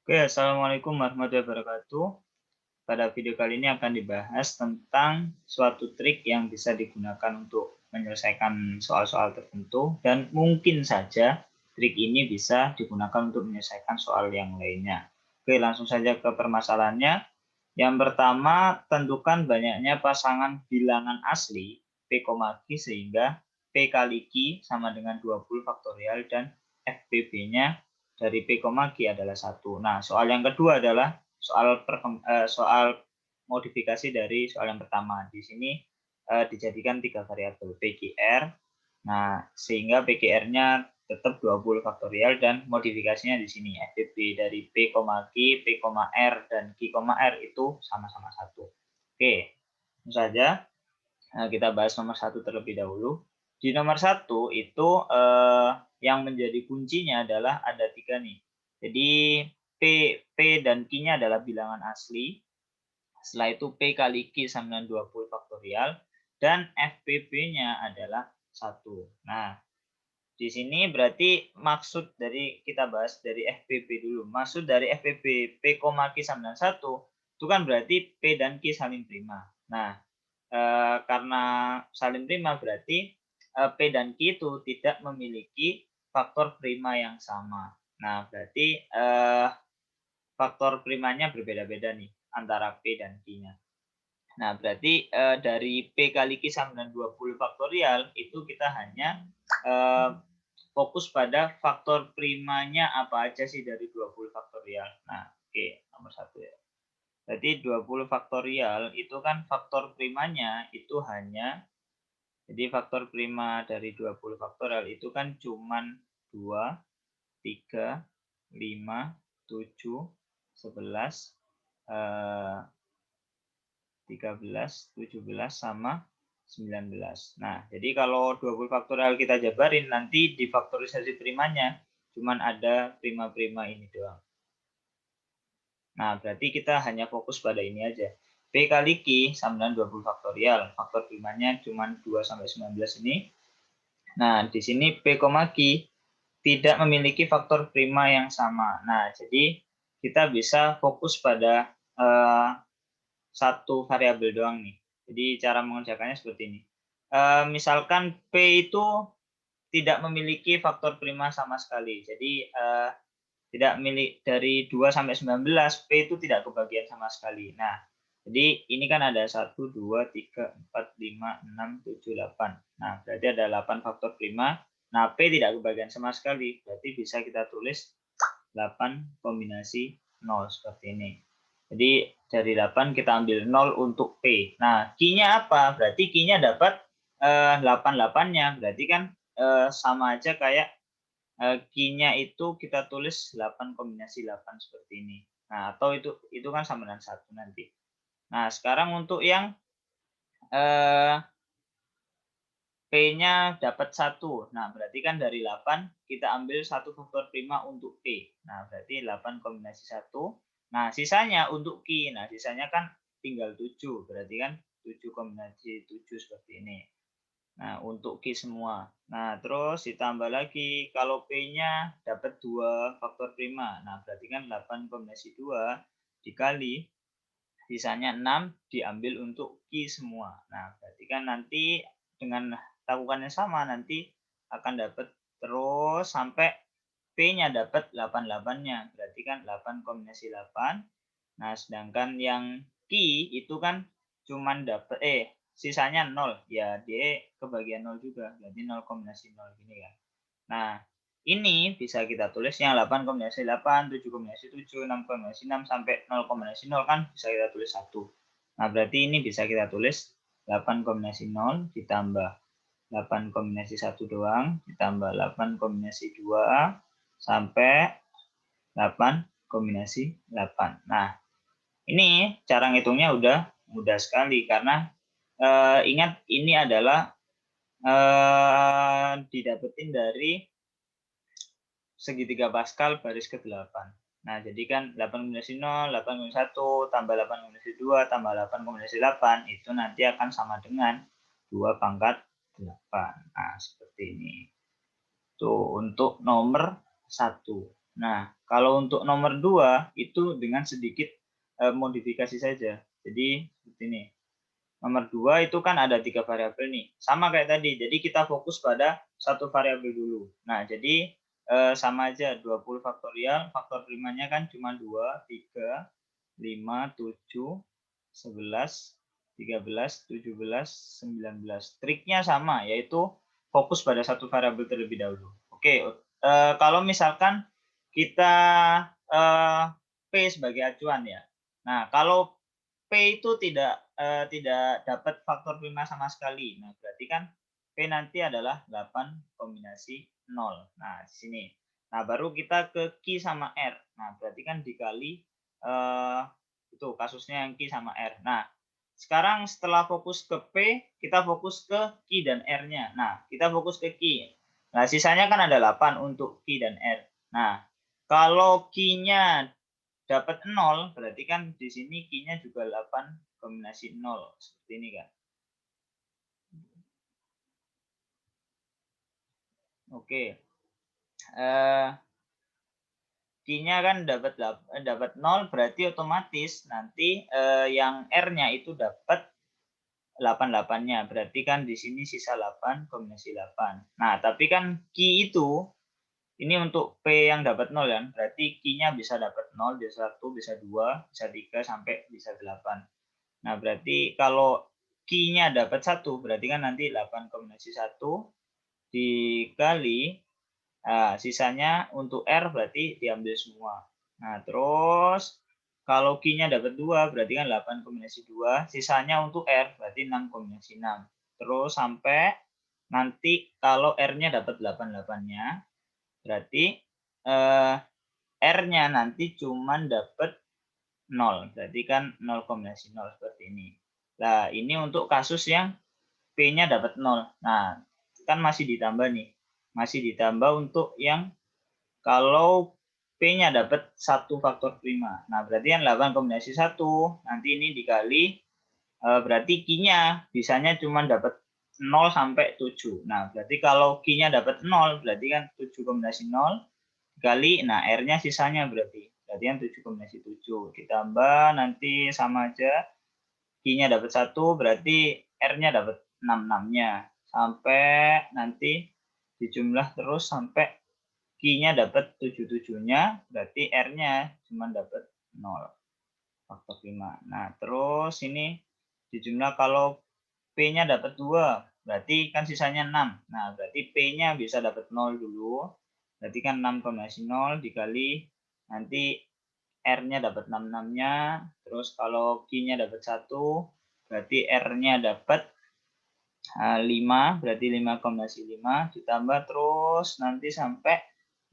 Oke, assalamualaikum warahmatullahi wabarakatuh. Pada video kali ini akan dibahas tentang suatu trik yang bisa digunakan untuk menyelesaikan soal-soal tertentu, dan mungkin saja trik ini bisa digunakan untuk menyelesaikan soal yang lainnya. Oke, langsung saja ke permasalahannya. Yang pertama, tentukan banyaknya pasangan bilangan asli P, Q sehingga P kali Q sama dengan 20 faktorial dan FPB-nya dari P, Q adalah 1. Nah, soal yang kedua adalah soal modifikasi dari soal yang pertama. Di sini dijadikan 3 variabel PQR. Nah, sehingga PQR-nya tetap 20 faktorial dan modifikasinya di sini FPB dari P, Q, P, R, dan Q, R itu sama-sama 1. Oke, langsung saja kita bahas nomor 1 terlebih dahulu. Di nomor 1 itu yang menjadi kuncinya adalah ada 3 nih. Jadi P dan Q-nya adalah bilangan asli. Setelah itu P kali Q sama dengan 20 faktorial dan FPB-nya adalah 1. Nah, di sini berarti maksud dari kita bahas dari FPB dulu. Maksud dari FPB P, Q sama dengan 1 itu kan berarti P dan Q saling prima. Nah, karena saling prima berarti P dan Q itu tidak memiliki faktor prima yang sama. Nah, berarti faktor primanya berbeda-beda nih antara P dan Q-nya. Nah, berarti dari P kali Q sama dengan 20 faktorial itu kita hanya fokus pada faktor primanya apa aja sih dari 20 faktorial. Nah, oke, nomor 1 ya. Berarti 20 faktorial itu kan faktor primanya itu hanya, jadi faktor prima dari 20 faktorial itu kan cuman 2, 3, 5, 7, 11, 13, 17, sama 19. Nah, jadi kalau 20 faktorial kita jabarin, nanti di faktorisasi primanya cuman ada prima-prima ini doang. Nah, berarti kita hanya fokus pada ini aja. P kali Q sama dengan 20 faktorial. Faktor primanya cuma 2 sampai 19 ini. Nah, di sini P, Q tidak memiliki faktor prima yang sama. Nah, jadi kita bisa fokus pada satu variabel doang nih. Jadi cara mengerjakannya seperti ini. Misalkan P itu tidak memiliki faktor prima sama sekali. Jadi tidak milik dari 2 sampai 19, P itu tidak kebagian sama sekali. Nah, jadi ini kan ada 1, 2, 3, 4, 5, 6, 7, 8. Nah, berarti ada 8 faktor prima. Nah, P tidak kebagian sama sekali. Berarti bisa kita tulis 8 kombinasi 0 seperti ini. Jadi dari 8 kita ambil 0 untuk P. Nah, Q-nya apa? Berarti Q-nya dapat 8-8-nya. Berarti kan sama aja kayak Q-nya itu kita tulis 8 kombinasi 8 seperti ini. Nah, atau itu kan sama dengan 1 nanti. Nah, sekarang untuk yang P-nya dapat 1. Nah, berarti kan dari 8 kita ambil 1 faktor prima untuk P. Nah, berarti 8 kombinasi 1. Nah, sisanya untuk Q. Nah, sisanya kan tinggal 7. Berarti kan 7 kombinasi 7 seperti ini. Nah, untuk Q semua. Nah, terus ditambah lagi kalau P-nya dapat 2 faktor prima. Nah, berarti kan 8 kombinasi 2 dikali sisanya 6 diambil untuk Q semua. Nah, berarti kan nanti dengan lakukan yang sama nanti akan dapat terus sampai P-nya dapat 8-8-nya. Berarti kan 8 kombinasi 8. Nah, sedangkan yang Q itu kan cuman dapat sisanya 0. Ya, dia kebagian 0 juga. Berarti 0 kombinasi 0 gini kan. Nah, ini bisa kita tulis yang 8 kombinasi 8, 7 kombinasi 7, 6 kombinasi 6, sampai 0 kombinasi 0 kan bisa kita tulis 1. Nah, berarti ini bisa kita tulis 8 kombinasi 0 ditambah 8 kombinasi 1 doang, ditambah 8 kombinasi 2, sampai 8 kombinasi 8. Nah, ini cara ngitungnya udah mudah sekali karena ingat ini adalah didapetin dari segitiga Pascal baris ke-8. Nah, jadi kan 8 kombinasi 0, 8 kombinasi 1, tambah 8 kombinasi 2, tambah 8 kombinasi 8, itu nanti akan sama dengan 2 pangkat 8. Nah, seperti ini. Tuh, untuk nomor 1. Nah, kalau untuk nomor 2 itu dengan sedikit modifikasi saja. Jadi seperti ini. Nomor 2 itu kan ada 3 variabel nih. Sama kayak tadi. Jadi kita fokus pada satu variabel dulu. Nah, jadi sama aja 20 faktorial, faktor primanya kan cuma 2, 3, 5, 7, 11, 13, 17, 19. Triknya sama, yaitu fokus pada satu variabel terlebih dahulu. Oke, kalau misalkan kita P sebagai acuan ya. Nah, kalau P itu tidak dapat faktor prima sama sekali. Nah, berarti kan P nanti adalah 8 kombinasi 0. Nah, di sini. Nah, baru kita ke Q sama R. Nah, berarti kan dikali itu kasusnya yang Q sama R. Nah, sekarang setelah fokus ke P, kita fokus ke Q dan R-nya. Nah, kita fokus ke Q. Nah, sisanya kan ada 8 untuk Q dan R. Nah, kalau Q-nya dapat 0, berarti kan di sini Q-nya juga 8 kombinasi 0. Seperti ini kan. Oke. Q-nya kan dapat 0, berarti otomatis nanti yang R-nya itu dapat 8-8-nya. Berarti kan di sini sisa 8 kombinasi 8. Nah, tapi kan Q itu ini untuk P yang dapat 0 kan. Berarti Q-nya bisa dapat 0, bisa 1, bisa 2, bisa 3 sampai bisa 8. Nah, berarti kalau Q-nya dapat 1, berarti kan nanti 8 kombinasi 1 dikali sisanya untuk R berarti diambil semua. Nah, terus kalau Q-nya dapat 2, berarti kan 8 kombinasi 2. Sisanya untuk R, berarti 6 kombinasi 6. Terus sampai nanti kalau R-nya dapat 8-8-nya, berarti R-nya nanti cuman dapat 0. Berarti kan 0 kombinasi 0 seperti ini. Nah, ini untuk kasus yang P-nya dapat 0. Nah, kan masih ditambah nih. Masih ditambah untuk yang kalau P-nya dapat 1 faktor prima. Nah, berarti kan 8 kombinasi 1. Nanti ini dikali, berarti Q-nya bisanya cuma dapat 0 sampai 7. Nah, berarti kalau Q-nya dapat 0, berarti kan 7 kombinasi 0 dikali, nah R-nya sisanya berarti. Berarti kan 7 kombinasi 7. Ditambah nanti sama aja. Q-nya dapat 1, berarti R-nya dapat 6-6-nya. Sampai nanti dijumlah terus sampai Q-nya dapat 7-7-nya, berarti R-nya cuma dapat 0. Faktor 5. Nah, terus ini dijumlah kalau P-nya dapat 2, berarti kan sisanya 6. Nah, berarti P-nya bisa dapat 0 dulu. Berarti kan 6 kombinasi 0 dikali nanti R-nya dapat 6-6-nya. Terus kalau Q-nya dapat 1, berarti R-nya dapat 5, berarti 5 kombinasi 5 ditambah terus nanti sampai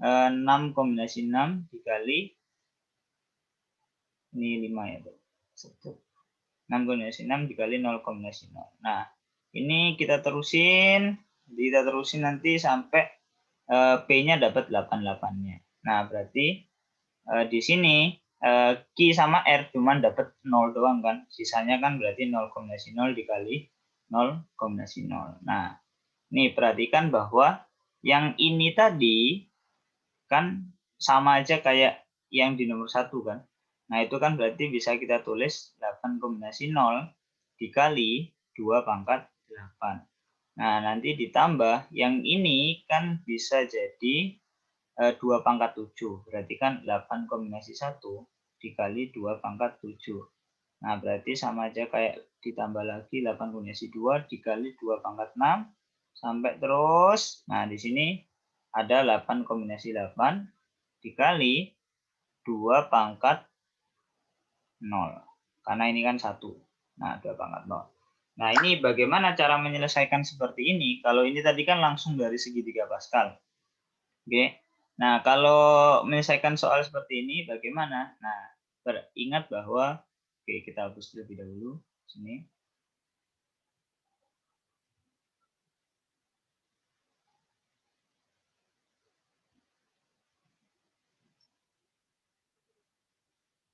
6 kombinasi 6 dikali ini 5 ya, 6 kombinasi 6 dikali 0 kombinasi 0. Nah, ini kita terusin nanti sampai P-nya dapat 8-8-nya. Nah, berarti di sini Q sama R cuman dapat 0 doang kan. Sisanya kan berarti 0 kombinasi 0 dikali 0 kombinasi 0. Nah, nih perhatikan bahwa yang ini tadi kan sama aja kayak yang di nomor 1 kan. Nah, itu kan berarti bisa kita tulis 8 kombinasi 0 dikali 2 pangkat 8. Nah, nanti ditambah yang ini kan bisa jadi 2 pangkat 7. Berarti kan 8 kombinasi 1 dikali 2 pangkat 7. Nah, berarti sama aja kayak ditambah lagi 8 kombinasi 2 dikali 2 pangkat 6 sampai terus. Nah, di sini ada 8 kombinasi 8 dikali 2 pangkat 0. Karena ini kan 1. Nah, 2 pangkat 0. Nah, ini bagaimana cara menyelesaikan seperti ini? Kalau ini tadi kan langsung dari segitiga Pascal. Oke. Nah, kalau menyelesaikan soal seperti ini bagaimana? Nah, ingat bahwa oke, kita hapus terlebih dahulu sini.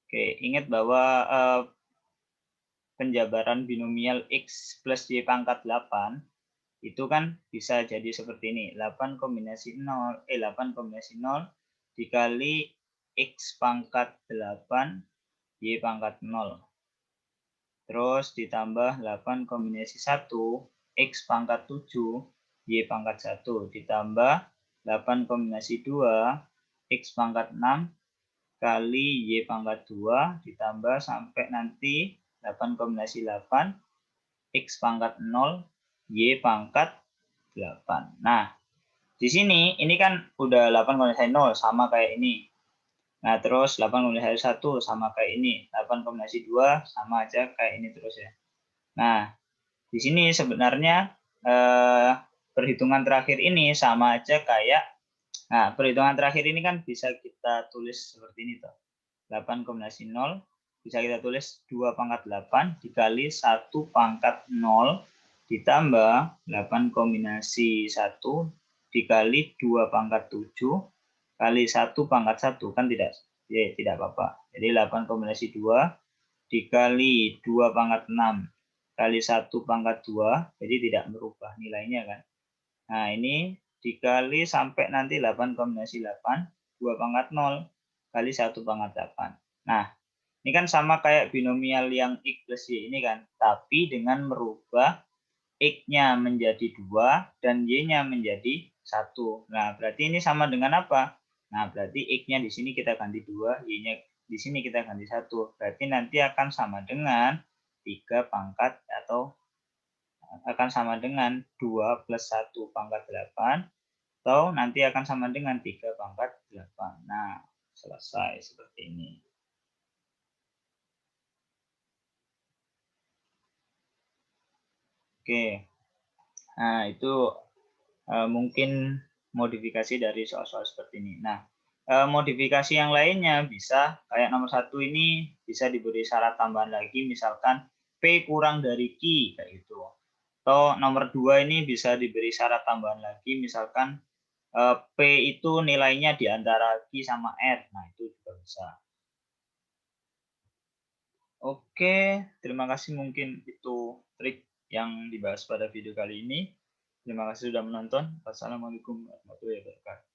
Oke, ingat bahwa penjabaran binomial X plus Y pangkat 8 itu kan bisa jadi seperti ini. 8 kombinasi 0, 8 kombinasi 0 dikali X pangkat 8 Y pangkat 0. Terus ditambah 8 kombinasi 1 X pangkat 7 Y pangkat 1. Ditambah 8 kombinasi 2 X pangkat 6 kali Y pangkat 2. Ditambah sampai nanti 8 kombinasi 8 X pangkat 0 Y pangkat 8. Nah, di sini ini kan udah 8 kombinasi 0 sama kayak ini. Nah, terus 8 kombinasi 1 sama kayak ini. 8 kombinasi 2 sama aja kayak ini terus ya. Nah, di sini sebenarnya perhitungan terakhir ini sama aja kayak, nah perhitungan terakhir ini kan bisa kita tulis seperti ini toh. 8 kombinasi 0 bisa kita tulis 2 pangkat 8 dikali 1 pangkat 0 ditambah 8 kombinasi 1 dikali 2 pangkat 7 kali 1 pangkat 1 kan tidak apa-apa. Jadi 8 kombinasi 2 dikali 2 pangkat 6 kali 1 pangkat 2, jadi tidak merubah nilainya kan. Nah, ini dikali sampai nanti 8 kombinasi 8, 2 pangkat 0 kali 1 pangkat 8. Nah, ini kan sama kayak binomial yang X plus Y ini kan, tapi dengan merubah X-nya menjadi 2 dan Y-nya menjadi 1. Nah, berarti ini sama dengan apa? Nah, berarti X-nya di sini kita ganti 2, Y-nya di sini kita ganti 1. Berarti nanti akan sama dengan 3 pangkat atau akan sama dengan 2 plus 1 pangkat 8 atau nanti akan sama dengan 3 pangkat 8. Nah, selesai seperti ini. Oke. Nah, itu mungkin modifikasi dari soal-soal seperti ini. Nah, modifikasi yang lainnya bisa kayak nomor 1 ini bisa diberi syarat tambahan lagi, misalkan P kurang dari Q kayak gitu. Atau nomor 2 ini bisa diberi syarat tambahan lagi, misalkan P itu nilainya di antara Q sama R. Nah, itu juga bisa. Oke, terima kasih, mungkin itu trik yang dibahas pada video kali ini. Terima kasih sudah menonton. Wassalamualaikum warahmatullahi wabarakatuh.